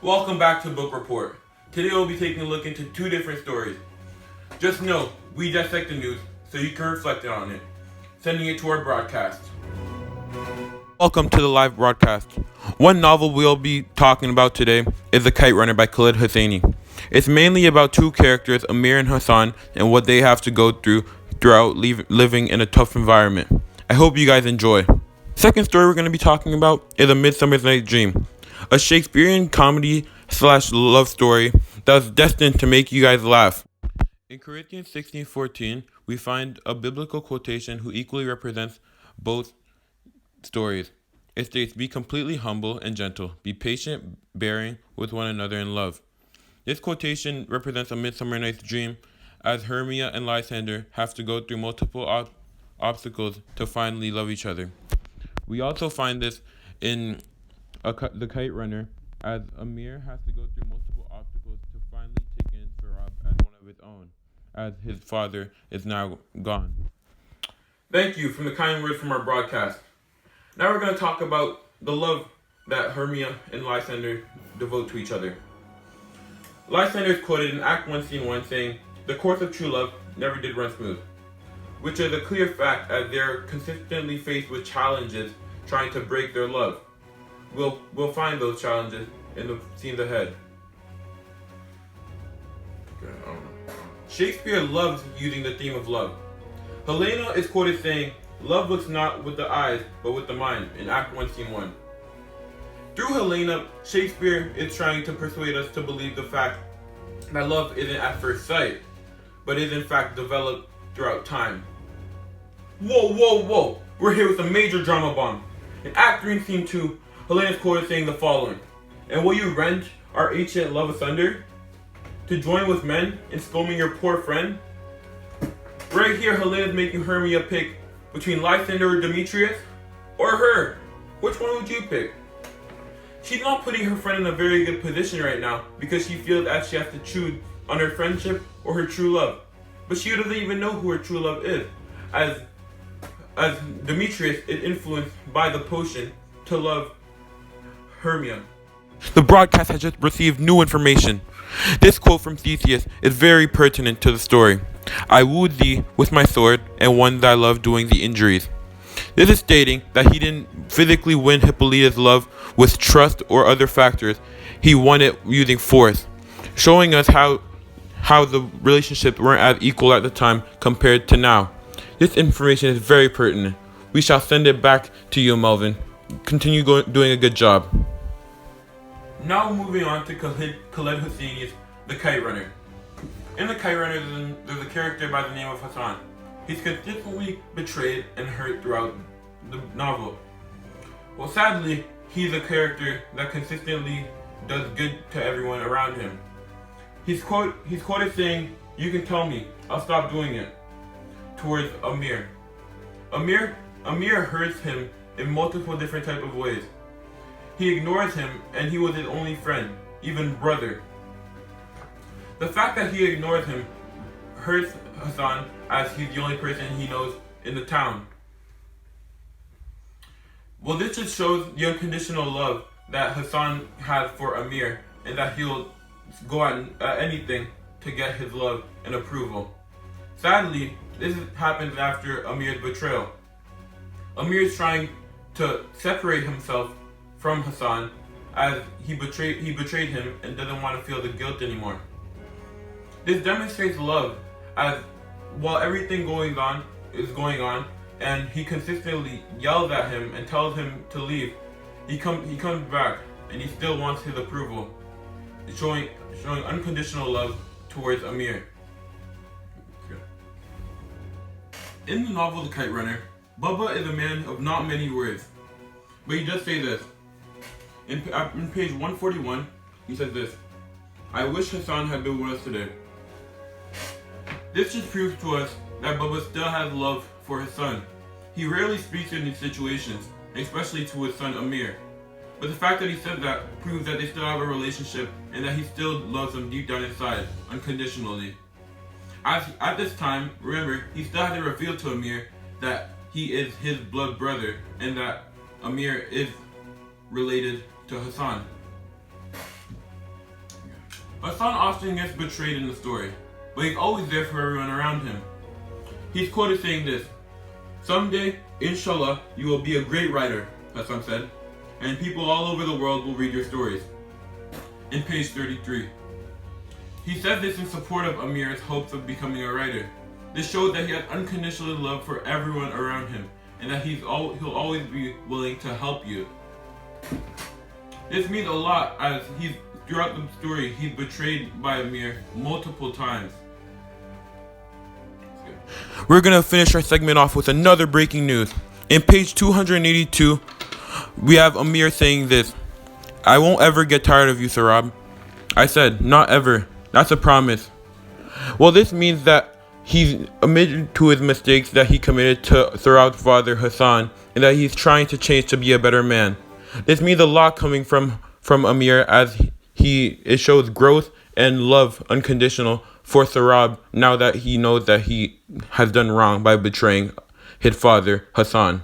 Welcome back to Book Report. Today we'll be taking a look into two different stories. Just know, we dissect the news so you can reflect on it, sending it to our broadcast. Welcome to the live broadcast. One novel we'll be talking about today is The Kite Runner by Khaled Hosseini. It's mainly about two characters, Amir and Hassan, and what they have to go throughout living in a tough environment. I hope you guys enjoy. Second story we're going to be talking about is A Midsummer's Night's Dream, a Shakespearean comedy / love story that was destined to make you guys laugh. In Corinthians 16:14, we find a biblical quotation who equally represents both stories. It states, "Be completely humble and gentle. Be patient, bearing with one another in love." This quotation represents A Midsummer Night's Dream, as Hermia and Lysander have to go through multiple obstacles to finally love each other. We also find this in The Kite Runner, as Amir has to go through multiple obstacles to finally take in Sarab as one of his own, as his father is now gone. Thank you for the kind words from our broadcast. Now we're going to talk about the love that Hermia and Lysander devote to each other. Lysander is quoted in Act 1, Scene 1 saying, "The course of true love never did run smooth," which is a clear fact as they're consistently faced with challenges trying to break their love. We'll find those challenges in the scenes ahead. Shakespeare loves using the theme of love. Helena is quoted saying, "Love looks not with the eyes, but with the mind," in Act 1, Scene 1. Through Helena, Shakespeare is trying to persuade us to believe the fact that love isn't at first sight, but is in fact developed throughout time. Whoa! We're here with a major drama bomb. In Act 3, Scene 2, Helena is quoted saying the following, "And will you rend our ancient love asunder, to join with men in scolding your poor friend?" Right here, Helena is making Hermia pick between Lysander or Demetrius, or her. Which one would you pick? She's not putting her friend in a very good position right now because she feels as she has to choose on her friendship or her true love. But she doesn't even know who her true love is, as Demetrius is influenced by the potion to love Hermia. The broadcast has just received new information. This quote from Theseus is very pertinent to the story. "I wooed thee with my sword and won thy love doing the injuries." This is stating that he didn't physically win Hippolyta's love with trust or other factors. He won it using force, showing us how the relationships weren't as equal at the time compared to now. This information is very pertinent. We shall send it back to you, Melvin. Continue doing a good job. Now moving on to Khaled Hosseini's The Kite Runner. In The Kite Runner, there's a character by the name of Hassan. He's consistently betrayed and hurt throughout the novel. Well, sadly, he's a character that consistently does good to everyone around him. He's quoted saying, "You can tell me, I'll stop doing it," towards Amir. Amir hurts him in multiple different types of ways. He ignores him, and he was his only friend, even brother. The fact that he ignores him hurts Hassan, as he's the only person he knows in the town. Well, this just shows the unconditional love that Hassan has for Amir, and that he'll go at anything to get his love and approval. Sadly, this happens after Amir's betrayal. Amir is trying to separate himself from Hassan, as he betrayed him and doesn't want to feel the guilt anymore. This demonstrates love, as while everything is going on, and he consistently yells at him and tells him to leave, he comes back and he still wants his approval, showing unconditional love towards Amir. In the novel The Kite Runner, Bubba is a man of not many words, but he does say this. In page 141, he says this: "I wish Hassan had been with us today." This just proves to us that Bubba still has love for his son. He rarely speaks in these situations, especially to his son Amir. But the fact that he said that proves that they still have a relationship and that he still loves him deep down inside, unconditionally. At this time, remember, he still hasn't revealed to Amir that he is his blood brother and that Amir is related to Hassan. Hassan often gets betrayed in the story, but he's always there for everyone around him. He's quoted saying this: "Someday, inshallah, you will be a great writer," Hassan said, "and people all over the world will read your stories." In page 33. He said this in support of Amir's hopes of becoming a writer. This shows that he has unconditional love for everyone around him, and that he'll always be willing to help you. This means a lot, as throughout the story, he's betrayed by Amir multiple times. We're gonna finish our segment off with another breaking news. In page 282, we have Amir saying this: "I won't ever get tired of you, Sarab." I said, "Not ever. That's a promise." Well, this means that he's admitted to his mistakes that he committed to Sarab's father, Hassan, and that he's trying to change to be a better man. This means a lot coming from Amir, as it shows growth and love unconditional for Sarab now that he knows that he has done wrong by betraying his father, Hassan.